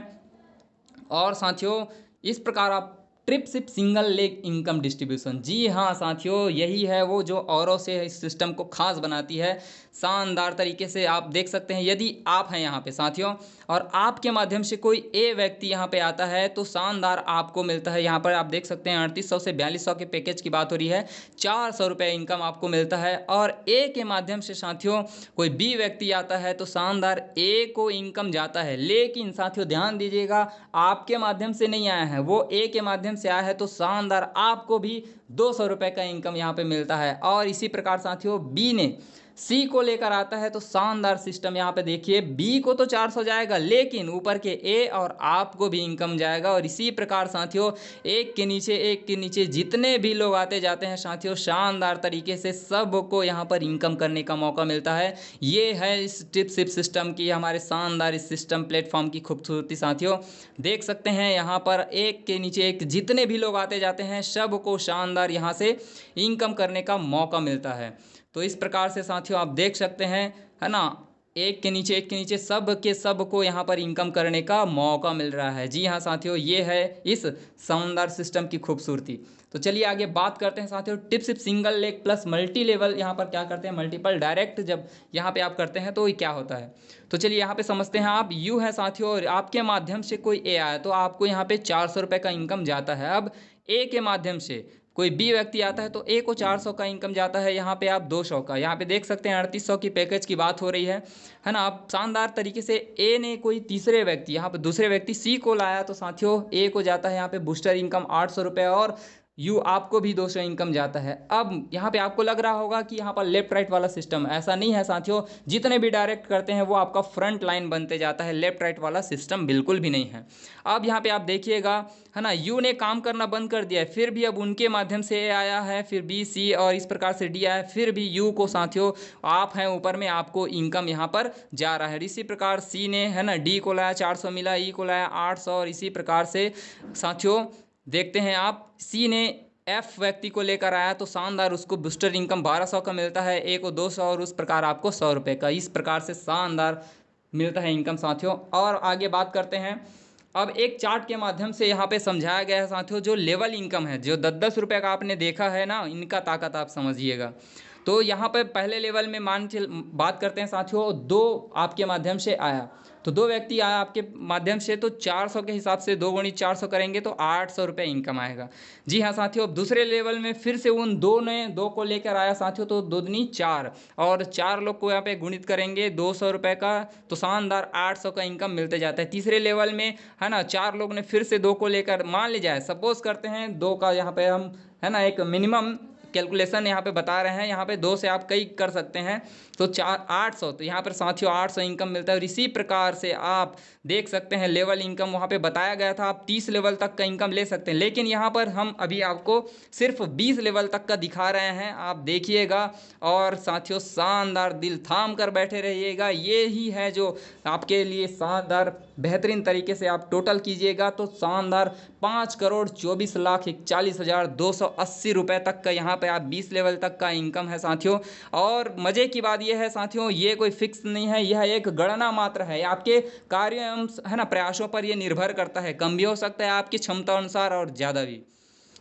और साथियों इस प्रकार आप TripSip single leg income distribution, जी हाँ साथियों, यही है वो जो औरों से इस सिस्टम को खास बनाती है। शानदार तरीके से आप देख सकते हैं, यदि आप हैं यहाँ पे साथियों और आपके माध्यम से कोई ए व्यक्ति यहाँ पे आता है, तो शानदार आपको मिलता है। यहाँ पर आप देख सकते हैं 3800 से 4200 के पैकेज की बात हो रही है, 400 रुपये इनकम आपको मिलता है। और ए के माध्यम से साथियों कोई बी व्यक्ति आता है, तो शानदार ए को इनकम जाता है। लेकिन साथियों ध्यान दीजिएगा, आपके माध्यम से नहीं आया है, वो ए के माध्यम से आया है, तो शानदार आपको भी 200 रुपये का इनकम यहाँ पे मिलता है। और इसी प्रकार साथियों बी ने सी को लेकर आता है, तो शानदार सिस्टम यहाँ पे देखिए, बी को तो 400 जाएगा, लेकिन ऊपर के ए और आपको भी इनकम जाएगा। और इसी प्रकार साथियों एक के नीचे जितने भी लोग आते जाते हैं साथियों, शानदार तरीके से सबको यहाँ पर इनकम करने का मौका मिलता है। ये है इस टिप सिप सिस्टम की, हमारे शानदार इस सिस्टम प्लेटफॉर्म की खूबसूरती साथियों। देख सकते हैं यहाँ पर एक के नीचे एक जितने भी लोग आते जाते हैं, सबको शानदार यहाँ से इनकम करने का मौका मिलता है। तो इस प्रकार से साथियों आप देख सकते हैं, है ना, एक के नीचे सब के सब को यहाँ पर इनकम करने का मौका मिल रहा है। जी हाँ साथियों, ये है इस शानदार सिस्टम की खूबसूरती। तो चलिए आगे बात करते हैं साथियों, टिप सिर्फ single leg plus multi level यहाँ पर क्या करते हैं, मल्टीपल डायरेक्ट जब यहाँ पे आप करते हैं तो ये क्या होता है। तो चलिए यहाँ पे समझते हैं। आप यू है साथियों, और आपके माध्यम से कोई ए आया तो आपको यहाँ पे 400 रुपये का इनकम जाता है। अब ए के माध्यम से कोई बी व्यक्ति आता है तो ए को 400 का इनकम जाता है, यहाँ पे आप 200 का। यहाँ पे देख सकते हैं 3800 की पैकेज की बात हो रही है ना। आप शानदार तरीके से ए ने कोई तीसरे व्यक्ति, यहाँ पे दूसरे व्यक्ति सी को लाया तो साथियों ए को जाता है यहाँ पे बूस्टर इनकम 800 रुपये, और यू आपको भी 200 इनकम जाता है। अब यहाँ पे आपको लग रहा होगा कि यहाँ पर लेफ्ट राइट वाला सिस्टम, ऐसा नहीं है साथियों। जितने भी डायरेक्ट करते हैं वो आपका फ्रंट लाइन बनते जाता है, लेफ्ट राइट वाला सिस्टम बिल्कुल भी नहीं है। अब यहाँ पे आप देखिएगा है ना, यू ने काम करना बंद कर दिया है, फिर भी अब उनके माध्यम से ए आया है, फिर बी सी और इस प्रकार से डी आया है, फिर भी यू को साथियों आप हैं ऊपर में, आपको इनकम यहाँ पर जा रहा है। इसी प्रकार सी ने है ना डी को लाया 400 मिला, ई को लाया 800, और इसी प्रकार से साथियों देखते हैं आप सी ने एफ व्यक्ति को लेकर आया तो शानदार उसको बूस्टर इनकम 1200 का मिलता है, ए को 200 और उस प्रकार आपको 100 रुपये का। इस प्रकार से शानदार मिलता है इनकम साथियों। और आगे बात करते हैं। अब एक चार्ट के माध्यम से यहाँ पे समझाया गया है साथियों, जो लेवल इनकम है, जो 10-10 रुपये का आपने देखा है ना, इनका ताकत आप समझिएगा। तो यहाँ पर पहले लेवल में बात करते हैं साथियों, 2 आपके माध्यम से आया तो 2 व्यक्ति आया आपके माध्यम से, तो 400 के हिसाब से 2 गुणित 400 करेंगे तो 800 रुपये इनकम आएगा। जी हाँ साथियों, अब दूसरे लेवल में फिर से उन 2 ने 2 को लेकर आया साथियों, तो 2 दूनी 4, और 4 लोग को यहाँ पे गुणित करेंगे 200 रुपये का, तो शानदार 800 का इनकम मिलते जाता है। तीसरे लेवल में है ना 4 लोग ने फिर से 2 को लेकर, मान ली जाए सपोज करते हैं 2 का यहाँ पे हम है ना एक मिनिमम कैलकुलेशन यहाँ पे बता रहे हैं, यहाँ पे 2 से आप कई कर सकते हैं, तो 800, तो यहाँ पर साथियों 800 इनकम मिलता है। और इसी प्रकार से आप देख सकते हैं लेवल इनकम वहाँ पे बताया गया था, आप 30 लेवल तक का इनकम ले सकते हैं, लेकिन यहाँ पर हम अभी आपको सिर्फ 20 लेवल तक का दिखा रहे हैं। आप देखिएगा और साथियों शानदार दिल थाम कर बैठे रहिएगा, ये ही है जो आपके लिए शानदार बेहतरीन तरीके से आप टोटल कीजिएगा तो शानदार 5,24,41,280 रुपये तक का यहाँ पे आप 20 लेवल तक का इनकम है साथियों। और मज़े की बात यह है साथियों, ये कोई फिक्स नहीं है, यह एक गणना मात्र है, आपके कार्य है ना प्रयासों पर यह निर्भर करता है, कम भी हो सकता है आपकी क्षमता अनुसार और ज़्यादा भी।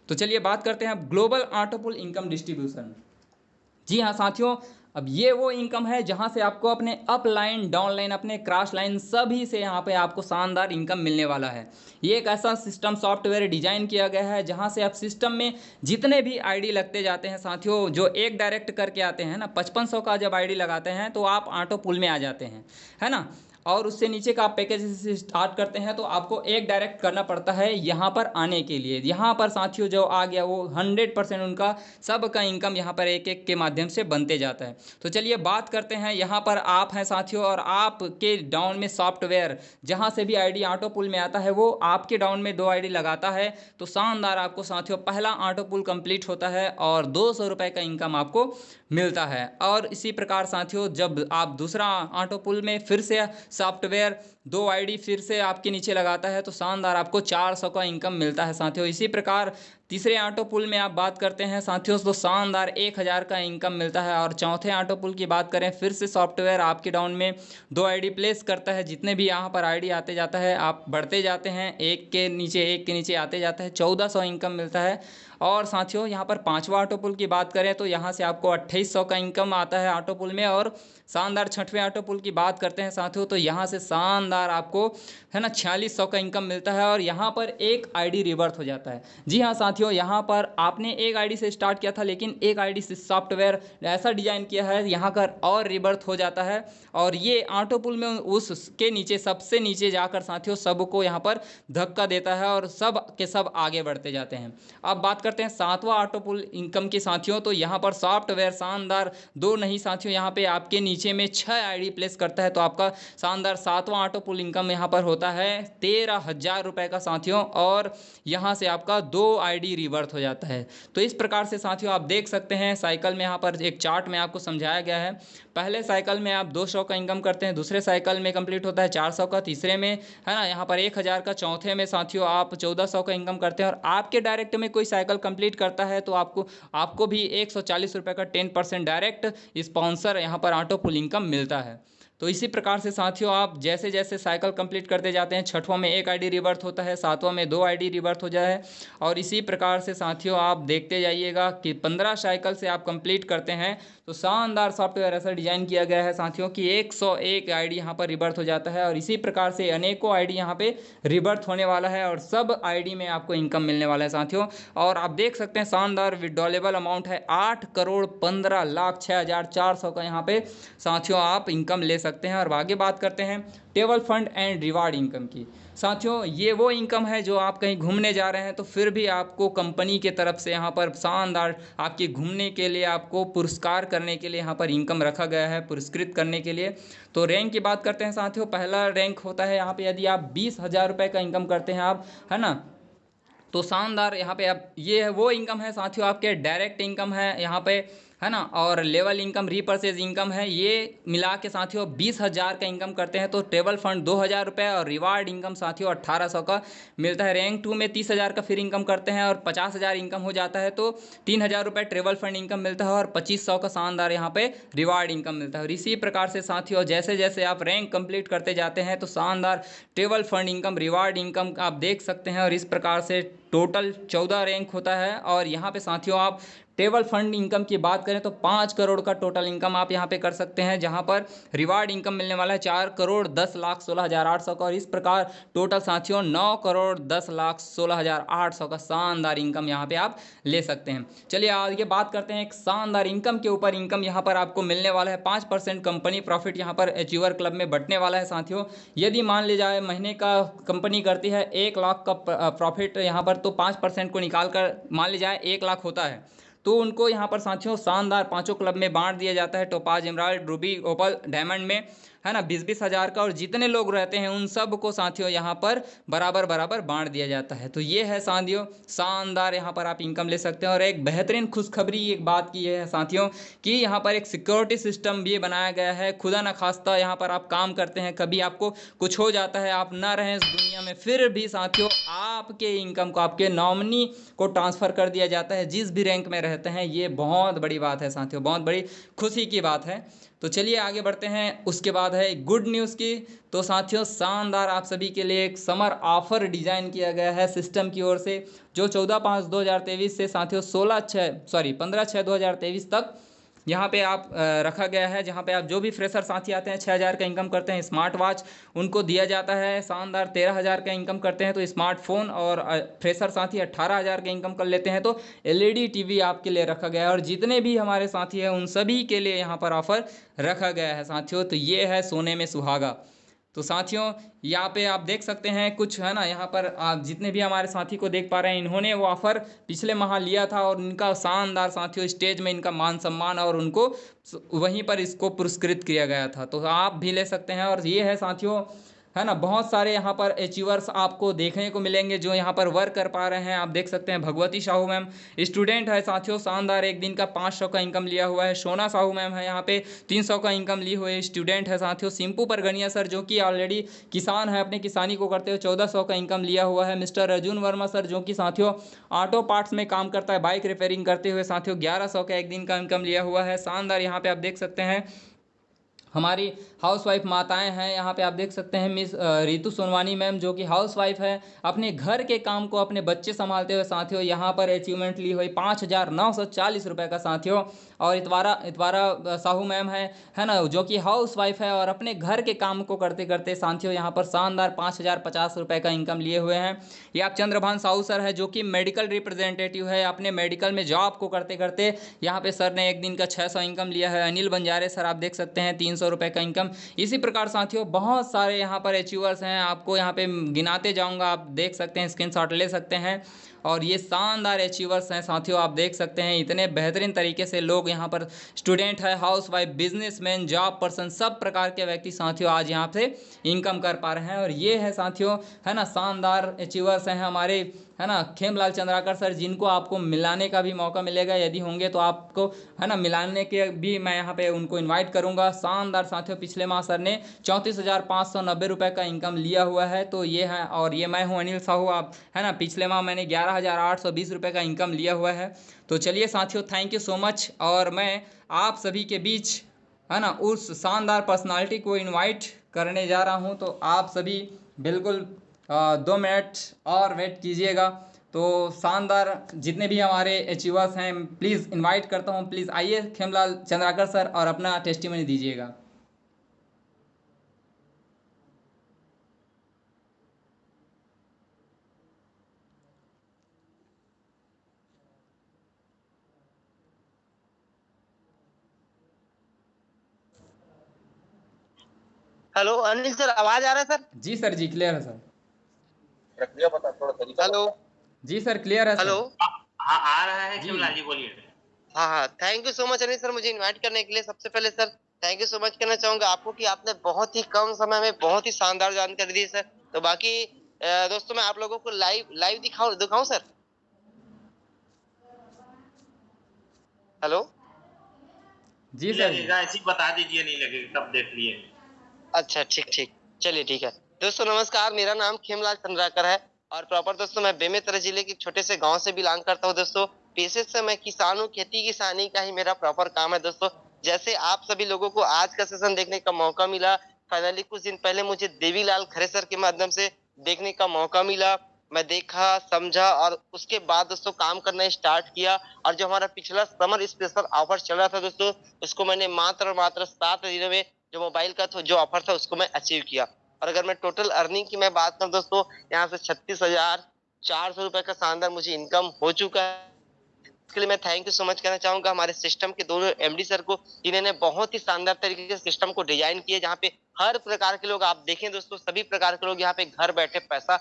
तो चलिए बात करते हैं अब global auto pool income distribution. जी हाँ साथियों, अब ये वो इनकम है जहाँ से आपको अपने अप लाइन डाउन लाइन अपने क्रॉस लाइन सभी से यहाँ पे आपको शानदार इनकम मिलने वाला है। ये एक ऐसा सिस्टम सॉफ्टवेयर डिजाइन किया गया है जहाँ से आप सिस्टम में जितने भी आईडी लगते जाते हैं साथियों, जो एक डायरेक्ट करके आते हैं ना, 5500 का जब आईडी लगाते हैं तो आप ऑटो पूल में आ जाते हैं, है ना। और उससे नीचे का आप पैकेज से स्टार्ट करते हैं तो आपको एक डायरेक्ट करना पड़ता है यहाँ पर आने के लिए। यहाँ पर साथियों जो आ गया वो 100% उनका सबका इनकम यहाँ पर एक एक के माध्यम से बनते जाता है। तो चलिए बात करते हैं, यहाँ पर आप हैं साथियों और आपके डाउन में सॉफ्टवेयर जहाँ से भी आईडी ऑटो पूल में आता है वो आपके डाउन में 2 आईडी लगाता है तो शानदार आपको साथियों पहला ऑटो पूल कंप्लीट होता है और 200 रुपये का इनकम आपको मिलता है। और इसी प्रकार साथियों जब आप दूसरा ऑटो पूल में फिर से सॉफ्टवेयर 2 आईडी फिर से आपके नीचे लगाता है तो शानदार आपको 400 का इनकम मिलता है साथियों। इसी प्रकार तीसरे ऑटो पूल में आप बात करते हैं साथियों तो शानदार 1000 का इनकम मिलता है। और चौथे ऑटो पूल की बात करें, फिर से सॉफ्टवेयर आपके डाउन में 2 आईडी प्लेस करता है, जितने भी यहाँ पर आईडी आते जाता है आप बढ़ते जाते हैं, एक के नीचे आते जाता है, 1400 इनकम मिलता है। और साथियों यहाँ पर 5वां ऑटो पूल की बात करें तो यहाँ से आपको 2800 का इनकम आता है ऑटो पूल में। और शानदार 6वें ऑटो पूल की बात करते हैं साथियों तो यहाँ से शानदार आपको है ना 4600 का इनकम मिलता है और यहाँ पर एक आईडी रिवर्थ हो जाता है। जी हाँ साथियों, यहाँ पर आपने एक आईडी से स्टार्ट किया था लेकिन एक आईडी से सॉफ्टवेयर ऐसा डिजाइन किया है यहाँ पर और रिवर्थ हो जाता है और ये ऑटो पूल में उसके नीचे सबसे नीचे जाकर साथियों सबको यहाँ पर धक्का देता है और सब के सब आगे बढ़ते जाते हैं। अब बात करते हैं 7वां ऑटो पूल इनकम के साथियों तो यहाँ पर सॉफ्टवेयर शानदार 2 नहीं साथियों यहाँ पे आपके नीचे में 6 आईडी प्लेस करता है तो आपका शानदार 7वां ऑटो पूल इनकम यहाँ पर होता है 13,000 रुपये का साथियों। और यहाँ से आपका 2 आईडी रिवर्थ हो जाता है। तो इस प्रकार से साथियों आप देख सकते हैं साइकिल में यहाँ पर एक चार्ट में आपको समझाया गया है। पहले साइकिल में आप 200 का इनकम करते हैं, दूसरे साइकिल में कंप्लीट होता है 400 का, तीसरे में है ना यहाँ पर 1000 का, चौथे में साथियों आप 1400 का इनकम करते हैं। और आपके डायरेक्ट में कोई साइकिल कंप्लीट करता है तो आपको भी 140 रुपये का 10% डायरेक्ट स्पॉन्सर यहाँ पर ऑटो पूल इनकम मिलता है। तो इसी प्रकार से साथियों आप जैसे जैसे साइकिल कंप्लीट करते जाते हैं, छठवां में 1 आईडी रिबर्थ होता है, सातवां में 2 आईडी रिबर्थ हो जाए, और इसी प्रकार से साथियों आप देखते जाइएगा कि 15 साइकिल से आप कंप्लीट करते हैं तो शानदार सॉफ्टवेयर ऐसा डिजाइन किया गया है साथियों कि 101 आईडी यहाँ पर रिबर्थ हो जाता है, और इसी प्रकार से अनेकों आईडी यहाँ पे रिबर्थ होने वाला है, और सब आईडी में आपको इनकम मिलने वाला है साथियों। और आप देख सकते हैं शानदार विड्रॉलेबल अमाउंट है 8,15,06,400 का यहाँ पे साथियों आप इनकम ले सकते हैं। और आगे बात करते हैं table fund and reward income की। साथियों ये वो इनकम है जो आप कहीं घूमने जा रहे हैं तो फिर भी आपको कंपनी के तरफ से यहाँ पर शानदार आपके घूमने के लिए आपको पुरस्कार करने के लिए यहाँ पर इनकम रखा गया है, पुरस्कृत करने के लिए। तो रैंक की बात करते हैं साथियों, पहला रैंक होता है यहाँ पे यदि आप 20,000 रुपये का इनकम करते हैं आप, है ना, तो शानदार यहाँ पे आप ये है वो इनकम है साथियों आपके डायरेक्ट इनकम है यहाँ पे, है ना, और लेवल इनकम रीपर्चेज इनकम है, ये मिला के साथियों 20,000 का इनकम करते हैं तो टेबल फंड 2,000 रुपये और रिवार्ड इनकम साथियों 1,800 का मिलता है। रैंक 2 में 30,000 का फिर इनकम करते हैं और 50,000 इनकम हो जाता है तो 3,000 रुपये टेबल फंड इनकम मिलता है और 2,500 का शानदार यहाँ पे रिवार्ड इनकम मिलता है। और इसी प्रकार से साथियों जैसे जैसे आप रैंक कंप्लीट करते जाते हैं तो शानदार table fund income, reward income आप देख सकते हैं। और इस प्रकार से टोटल 14 रैंक होता है। और यहाँ पे साथियों आप टेबल फंड इनकम की बात करें तो 5 करोड़ का टोटल इनकम आप यहाँ पे कर सकते हैं, जहाँ पर रिवार्ड इनकम मिलने वाला है 4,10,16,800 का। और इस प्रकार टोटल साथियों 9,10,16,800 का शानदार इनकम यहाँ पे आप ले सकते हैं। चलिए आगे बात करते हैं एक शानदार इनकम के ऊपर। इनकम यहाँ पर आपको मिलने वाला है 5% कंपनी प्रॉफिट यहाँ पर अचीवर क्लब में बंटने वाला है साथियों। यदि मान ली जाए महीने का कंपनी करती है 1 लाख का प्रॉफिट यहाँ पर, तो 5% को निकाल कर मान ली जाए 1 लाख होता है तो उनको यहाँ पर साथियों शानदार 5 क्लब में बांट दिया जाता है, टोपाज, एमराल्ड, रूबी, ओपल, डायमंड में, है ना, 20-20 हज़ार का। और जितने लोग रहते हैं उन सब को साथियों यहाँ पर बराबर बराबर बांट दिया जाता है। तो ये है साथियों शानदार यहाँ पर आप इनकम ले सकते हैं। और एक बेहतरीन खुशखबरी एक बात की है साथियों कि यहाँ पर एक सिक्योरिटी सिस्टम भी बनाया गया है। खुदा न खास्ता यहाँ पर आप काम करते हैं, कभी आपको कुछ हो जाता है, आप ना रहें इस दुनिया में, फिर भी साथियों आपके इनकम को आपके नॉमिनी को ट्रांसफ़र कर दिया जाता है जिस भी रैंक में रहते हैं। ये बहुत बड़ी बात है साथियों, बहुत बड़ी खुशी की बात है। तो चलिए आगे बढ़ते हैं। उसके बाद है गुड न्यूज़ की। तो साथियों शानदार आप सभी के लिए एक समर ऑफर डिज़ाइन किया गया है सिस्टम की ओर से, जो 14/5/2023 से साथियों 15/6/2023 तक यहाँ पे आप रखा गया है, जहाँ पे आप जो भी फ्रेशर साथी आते हैं 6,000 का इनकम करते हैं स्मार्ट वॉच उनको दिया जाता है। शानदार 13,000 का इनकम करते हैं तो स्मार्टफोन, और फ्रेशर साथी 18,000 का इनकम कर लेते हैं तो एलईडी टीवी आपके लिए रखा गया है। और जितने भी हमारे साथी हैं उन सभी के लिए यहाँ पर ऑफर रखा गया है साथियों। तो ये है सोने में सुहागा। तो साथियों यहाँ पे आप देख सकते हैं कुछ, है ना, यहाँ पर आप जितने भी हमारे साथी को देख पा रहे हैं इन्होंने वो ऑफ़र पिछले माह लिया था और इनका शानदार साथियों स्टेज में इनका मान सम्मान और उनको वहीं पर इसको पुरस्कृत किया गया था। तो आप भी ले सकते हैं। और ये है साथियों, है ना, बहुत सारे यहाँ पर अचीवर्स आपको देखने को मिलेंगे जो यहाँ पर वर्क कर पा रहे हैं। आप देख सकते हैं भगवती साहू मैम स्टूडेंट है साथियों, शानदार एक दिन का 500 का इनकम लिया हुआ है। सोना साहू मैम है यहाँ पे 300 का इनकम ली हुई स्टूडेंट है साथियों। सिंपू परगनिया सर जो कि ऑलरेडी किसान है, अपने किसानी को करते हुए 1400 का इनकम लिया हुआ है। मिस्टर अर्जुन वर्मा सर जो कि साथियों ऑटो पार्ट्स में काम करता है, बाइक रिपेयरिंग करते हुए साथियों 1100 का एक दिन का इनकम लिया हुआ है। शानदार यहाँ पे आप देख सकते हैं हमारी हाउसवाइफ माताएं हैं, यहाँ पे आप देख सकते हैं मिस रितु सोनवानी मैम जो कि हाउसवाइफ है, अपने घर के काम को अपने बच्चे संभालते हुए साथियों यहाँ पर अचीवमेंट ली हुई 5,940 रुपये का साथियों। और इतवारा साहू मैम है ना, जो कि हाउसवाइफ है और अपने घर के काम को करते करते साथियों यहाँ पर शानदार 5,050 रुपये का इनकम लिए हुए हैं। ये आप चंद्रभान साहू सर है जो कि मेडिकल रिप्रेजेंटेटिव है, अपने मेडिकल में जॉब को करते करते यहाँ पे सर ने एक दिन का 600 इनकम लिया है। अनिल बंजारे सर आप देख सकते हैं 300 रुपये का इनकम। इसी प्रकार साथियों बहुत सारे यहाँ पर अचीवर्स हैं, आपको यहाँ पे गिनाते जाऊँगा, आप देख सकते हैं, स्क्रीनशॉट ले सकते हैं। और ये शानदार अचीवर्स हैं साथियों, आप देख सकते हैं इतने बेहतरीन तरीके से लोग यहाँ पर स्टूडेंट है, हाउसवाइफ, बिजनेसमैन, जॉब पर्सन, सब प्रकार के व्यक्ति साथियों आज यहाँ से इनकम कर पा रहे हैं। और ये है साथियों, है ना, शानदार अचीवर्स हैं हमारे, है ना, खेमलाल चंद्राकर सर, जिनको आपको मिलाने का भी मौका मिलेगा, यदि होंगे तो आपको, है ना, मिलाने के भी मैं यहाँ पे उनको इनवाइट करूँगा। शानदार साथियों पिछले माह सर ने 34,590 रुपये का इनकम लिया हुआ है। तो ये है, और ये मैं हूँ अनिल साहू, आप, है ना, पिछले माह मैंने 11,820 रुपये का इनकम लिया हुआ है। तो चलिए साथियों थैंक यू सो मच। और मैं आप सभी के बीच है ना, उस शानदार पर्सनालिटी को इनवाइट करने जा रहा हूँ। तो आप सभी बिल्कुल 2 मिनट और वेट कीजिएगा। तो शानदार जितने भी हमारे अचीवर्स हैं, प्लीज़ इनवाइट करता हूँ, प्लीज़ आइए खेमलाल चंद्राकर सर और अपना टेस्टिमनी दीजिएगा। हेलो अनिल सर, आवाज आ रहा है सर? जी सर, जी क्लियर है सर। प्रक्रिया बता, थोड़ा तरीका। हेलो जी सर क्लियर है सर। हेलो। हाँ आ रहा है जी। शिमला जी, बोलिए। हाँ हाँ, thank you so much Anil sir मुझे इनवाइट करने के लिए। सबसे पहले sir thank you so much कहना चाहूंगा आपको कि आपने बहुत ही कम समय में बहुत ही शानदार जानकारी दी सर। तो बाकी दोस्तों मैं आप लोगों को लाइव लाइव दिखाऊं सर? हेलो। जी सर जी। लगेगा ऐसी बता दीजिए, नहीं लगेगा तब देख लिए। अच्छा ठीक ठीक, चलिए ठीक है। दोस्तों नमस्कार, मेरा नाम खेमलाल चंद्राकर है और प्रॉपर दोस्तों मैं बेमेतरा जिले के छोटे से गांव से बिलोंग करता हूं दोस्तों। पेशे से मैं किसान हूं, खेती किसानी का ही मेरा प्रॉपर काम है दोस्तों। जैसे आप सभी लोगों को आज का सेशन देखने का मौका मिला, फाइनली कुछ दिन पहले मुझे देवीलाल खरे सर के माध्यम से देखने का मौका मिला। मैं देखा, समझा और उसके बाद दोस्तों काम करना स्टार्ट किया। और जो हमारा पिछला समर स्पेशल ऑफर चल रहा था दोस्तों, उसको मैंने मात्र और मात्र 7 दिनों में जो मोबाइल का जो ऑफर था उसको मैं अचीव किया। और अगर मैं टोटल अर्निंग की मैं बात करूं दोस्तों, यहाँ से 36,400 रुपए का शानदार मुझे इनकम हो चुका है। इसके लिए मैं थैंक यू सो मच कहना चाहूंगा हमारे सिस्टम के दोनों एमडी सर को, जिन्होंने बहुत ही शानदार तरीके से सिस्टम को डिजाइन किया, जहाँ पे हर प्रकार के लोग आप देखें दोस्तों, सभी प्रकार के लोग यहाँ पे घर बैठे पैसा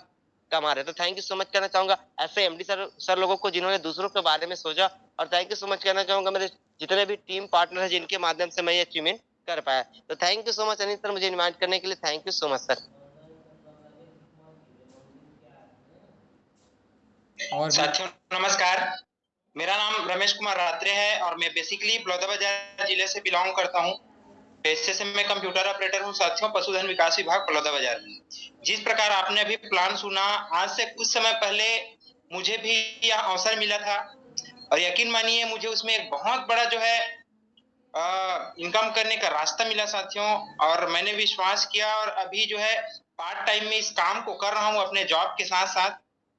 कमा रहे। तो थैंक यू सो मच कहना चाहूंगा ऐसे एमडी सर लोगों को जिन्होंने दूसरों के बारे में सोचा। और थैंक यू सो मच कहना चाहूंगा मेरे जितने भी टीम पार्टनर है जिनके माध्यम से मैं ये अचीवमेंट कर पाया। तो thank you so much Anil sir मुझे इन्वाइट करने के लिए, thank you so much sir. और साथियों नमस्कार, मेरा नाम रमेश कुमार रात्रे है और मैं बेसिकली बलौदाबाजार जिले से बिलोंग करता हूँ। पेशे से मैं कंप्यूटर ऑपरेटर हूँ साथियों, पशुधन विकास विभाग बलौदाबाजार में। जिस प्रकार आपने अभी प्लान सुना, आज से कुछ समय पहले मुझे भी यह अवसर मिला था और यकीन मानिए मुझे उसमें एक बहुत बड़ा जो है इनकम करने का रास्ता मिला साथियों। और मैंने विश्वास किया और अभी जो है पार्ट टाइम में इस काम को कर रहा हूँ अपने जॉब के साथ साथ।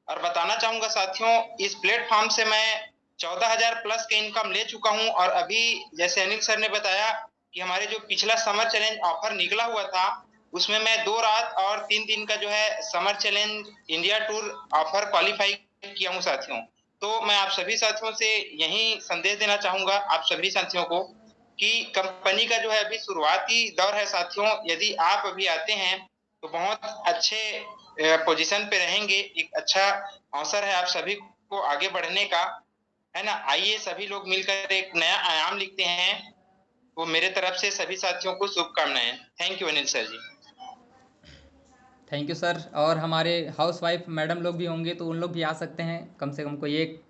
और बताना चाहूंगा साथियों, इस प्लेटफॉर्म से मैं 14,000 प्लस के इनकम ले चुका हूं। और अभी जैसे अनिल सर ने बताया कि हमारे जो पिछला समर चैलेंज ऑफर निकला हुआ था, उसमें मैं 2 रात और 3 दिन का जो है summer challenge India tour offer qualify किया हूं साथियों। तो मैं आप सभी साथियों से यही संदेश देना चाहूंगा आप सभी साथियों को कि कंपनी का जो है अभी शुरुआती दौर है साथियों। यदि आप अभी आते हैं तो बहुत अच्छे पोजीशन पे रहेंगे। एक अच्छा अवसर है आप सभी को आगे बढ़ने का, है ना। आइए सभी लोग मिलकर एक नया आयाम लिखते हैं। वो मेरे तरफ से सभी साथियों को शुभकामनाएं। Thank you Anil sir ji. Thank you sir. और हमारे हाउसवाइफ मैडम लोग भी होंगे तो उन लोग भी आ सकते हैं, कम से कम कोई एक।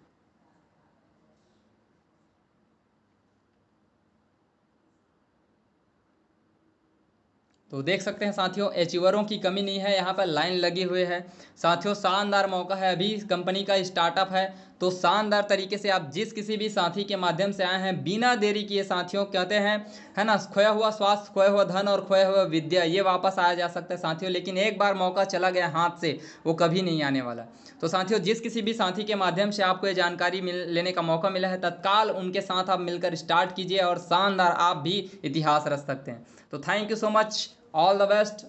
तो देख सकते हैं साथियों, अचीवरों की कमी नहीं है, यहाँ पर लाइन लगी हुई है साथियों। शानदार मौका है, अभी कंपनी का स्टार्टअप है तो शानदार तरीके से आप जिस किसी भी साथी के माध्यम से आए हैं, बिना देरी किए साथियों, कहते हैं है ना, खोया हुआ स्वास्थ्य, खोया हुआ धन और खोया हुआ विद्या ये वापस आया जा सकता है साथियों। लेकिन एक बार मौका चला गया हाथ से वो कभी नहीं आने वाला। तो साथियों, जिस किसी भी साथी के माध्यम से आपको ये जानकारी लेने का मौका मिला है, तत्काल उनके साथ आप मिलकर स्टार्ट कीजिए और शानदार आप भी इतिहास रच सकते हैं। तो thank you so much, all the best,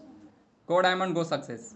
go diamond, go success.